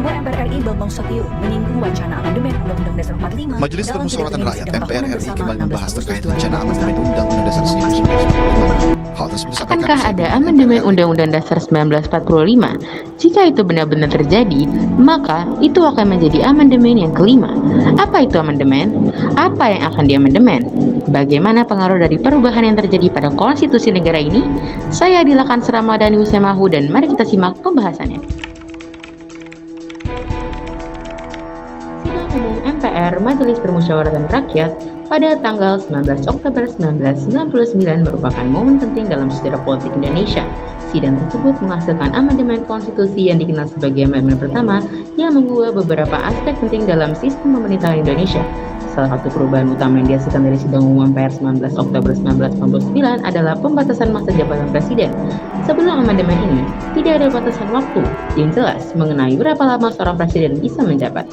Ketua MPR RI Bambang Susatyo menyinggung wacana amandemen Undang-Undang Dasar 45. Majelis Permusyawaratan Rakyat MPR RI kembali membahas terkait rencana rencana amandemen Undang-Undang Dasar 1945. Hal tersebut disampaikan Akankah ada amandemen Undang-Undang Dasar 1945? Jika itu benar-benar terjadi, maka itu akan menjadi amandemen yang kelima. Apa itu amandemen? Apa yang akan diamandemen? Bagaimana pengaruh dari perubahan yang terjadi pada konstitusi negara ini? Saya Adila Kansra Madani Usemahu dan mari kita simak pembahasannya. Sidang Umum MPR Majelis Permusyawaratan Rakyat pada tanggal 19 Oktober 1999 merupakan momen penting dalam sejarah politik Indonesia. Sidang tersebut menghasilkan amandemen konstitusi yang dikenal sebagai amandemen pertama yang mengubah beberapa aspek penting dalam sistem pemerintahan Indonesia. Salah satu perubahan utama yang dihasilkan dari Sidang Umum MPR 19 Oktober 1999 adalah pembatasan masa jabatan presiden. Sebelum amandemen ini, tidak ada batasan waktu yang jelas mengenai berapa lama seorang presiden bisa menjabat.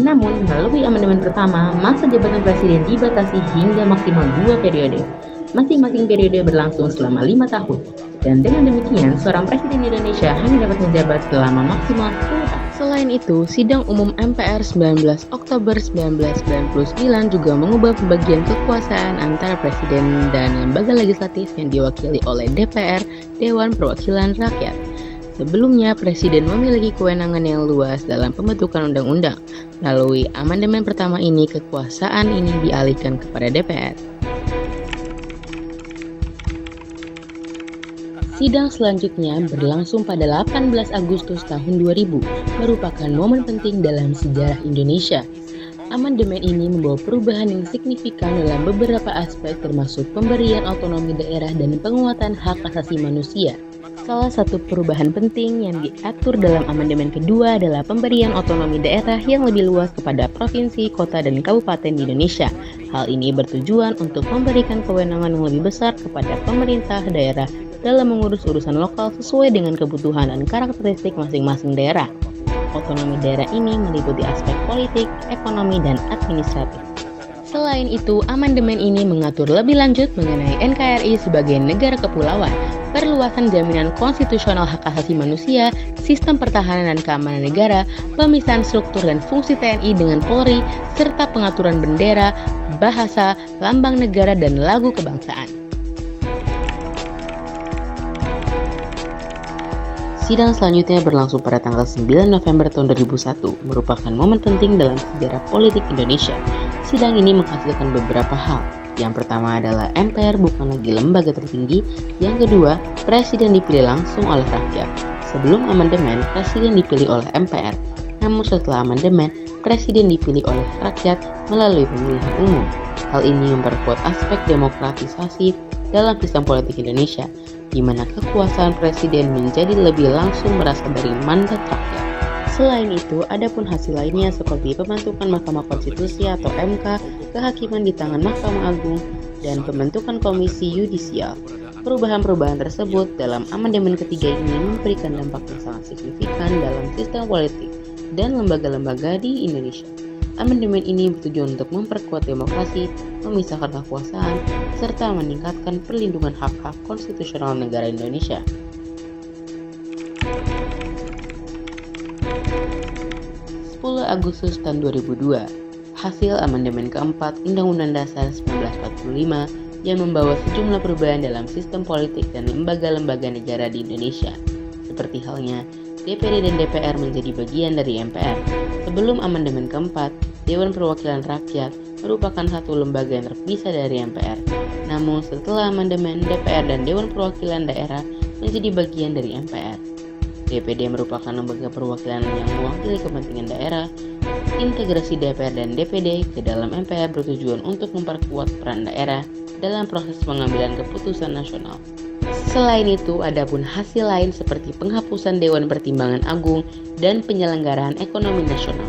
Namun, melalui amandemen pertama, masa jabatan presiden dibatasi hingga maksimal 2 periode. Masing-masing periode berlangsung selama 5 tahun. Dan dengan demikian, seorang presiden Indonesia hanya dapat menjabat selama maksimal 10 tahun. Selain itu, Sidang Umum MPR 19 Oktober 1999 juga mengubah pembagian kekuasaan antara presiden dan lembaga legislatif yang diwakili oleh DPR, Dewan Perwakilan Rakyat. Sebelumnya, Presiden memiliki kewenangan yang luas dalam pembentukan undang-undang. Melalui amandemen pertama ini, kekuasaan ini dialihkan kepada DPR. Sidang selanjutnya berlangsung pada 18 Agustus tahun 2000, merupakan momen penting dalam sejarah Indonesia. Amandemen ini membawa perubahan yang signifikan dalam beberapa aspek termasuk pemberian otonomi daerah dan penguatan hak asasi manusia. Salah satu perubahan penting yang diatur dalam amandemen kedua adalah pemberian otonomi daerah yang lebih luas kepada provinsi, kota, dan kabupaten di Indonesia. Hal ini bertujuan untuk memberikan kewenangan yang lebih besar kepada pemerintah daerah dalam mengurus urusan lokal sesuai dengan kebutuhan dan karakteristik masing-masing daerah. Otonomi daerah ini meliputi aspek politik, ekonomi, dan administratif. Selain itu, amandemen ini mengatur lebih lanjut mengenai NKRI sebagai negara kepulauan, perluasan jaminan konstitusional hak asasi manusia, sistem pertahanan dan keamanan negara, pemisahan struktur dan fungsi TNI dengan Polri, serta pengaturan bendera, bahasa, lambang negara, dan lagu kebangsaan. Sidang selanjutnya berlangsung pada tanggal 9 November tahun 2001, merupakan momen penting dalam sejarah politik Indonesia. Sidang ini menghasilkan beberapa hal. Yang pertama adalah MPR bukan lagi lembaga tertinggi. Yang kedua, presiden dipilih langsung oleh rakyat. Sebelum amandemen, presiden dipilih oleh MPR. Namun setelah amandemen, presiden dipilih oleh rakyat melalui pemilihan umum. Hal ini memperkuat aspek demokratisasi dalam sistem politik Indonesia, di mana kekuasaan presiden menjadi lebih langsung berasal dari mandat rakyat. Selain itu, ada pun hasil lainnya seperti pembentukan Mahkamah Konstitusi atau MK, kehakiman di tangan Mahkamah Agung, dan pembentukan Komisi Yudisial. Perubahan-perubahan tersebut dalam amandemen ketiga ini memberikan dampak yang sangat signifikan dalam sistem politik dan lembaga-lembaga di Indonesia. Amandemen ini bertujuan untuk memperkuat demokrasi, memisahkan kekuasaan, serta meningkatkan perlindungan hak-hak konstitusional negara Indonesia. 10 Agustus tahun 2002, hasil amandemen keempat Undang-Undang Dasar 1945 yang membawa sejumlah perubahan dalam sistem politik dan lembaga-lembaga negara di Indonesia. Seperti halnya, DPD dan DPR menjadi bagian dari MPR. Sebelum amandemen keempat, Dewan Perwakilan Rakyat merupakan satu lembaga yang terpisah dari MPR. Namun setelah amandemen, DPR dan Dewan Perwakilan Daerah menjadi bagian dari MPR. DPD merupakan lembaga perwakilan yang mewakili kepentingan daerah. Integrasi DPR dan DPD ke dalam MPR bertujuan untuk memperkuat peran daerah dalam proses pengambilan keputusan nasional. Selain itu, ada pun hasil lain seperti penghapusan Dewan Pertimbangan Agung dan penyelenggaraan ekonomi nasional.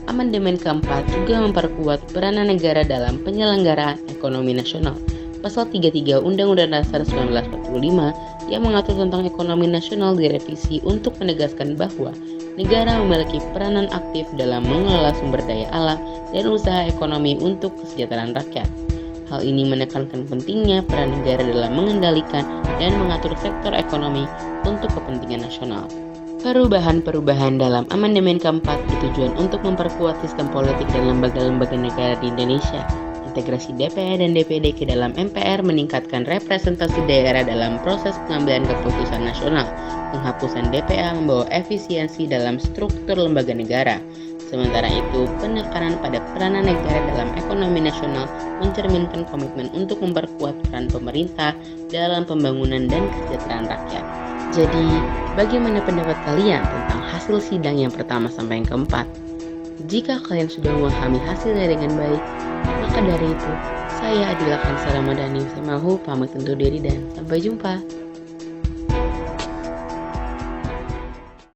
Amandemen keempat juga memperkuat peranan negara dalam penyelenggaraan ekonomi nasional. Pasal 33 Undang-Undang Dasar 1945 yang mengatur tentang ekonomi nasional direvisi untuk menegaskan bahwa negara memiliki peranan aktif dalam mengelola sumber daya alam dan usaha ekonomi untuk kesejahteraan rakyat. Hal ini menekankan pentingnya peran negara dalam mengendalikan dan mengatur sektor ekonomi untuk kepentingan nasional. Perubahan-perubahan dalam amandemen keempat bertujuan untuk memperkuat sistem politik dan lembaga-lembaga negara di Indonesia. Integrasi DPR dan DPD ke dalam MPR meningkatkan representasi daerah dalam proses pengambilan keputusan nasional. Penghapusan DPA membawa efisiensi dalam struktur lembaga negara. Sementara itu, penekanan pada peranan negara dalam ekonomi nasional mencerminkan komitmen untuk memperkuat peran pemerintah dalam pembangunan dan kesejahteraan rakyat. Jadi, bagaimana pendapat kalian tentang hasil sidang yang pertama sampai yang keempat? Jika kalian sudah memahami hasilnya dengan baik, maka dari itu, saya Adila Kansar Ramadhani Semahu pamit undur diri dan sampai jumpa.